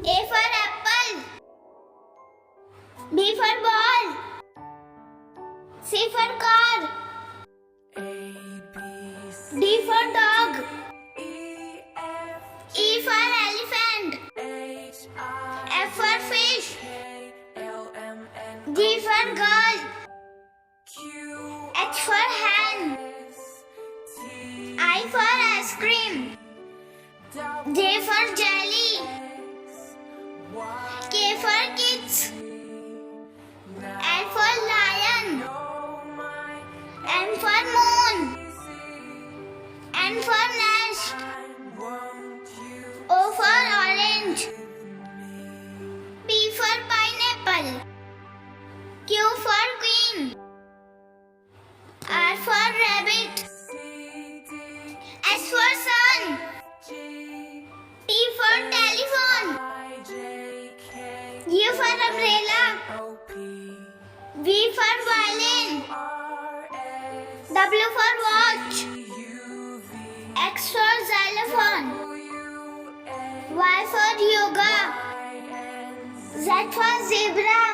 A for apple. B for ball. C for car. D for dog. E for elephant. F for fish. G for girl. H for hen. I for ice cream. J for jelly. K for kids. L for lion. M for moon. N for nest. O for orange. P for pineapple. Q for queen. R for rabbit. S for sun. T for telephone. U for umbrella. V for violin. W for watch. X for xylophone. Y for yoga. Z for zebra.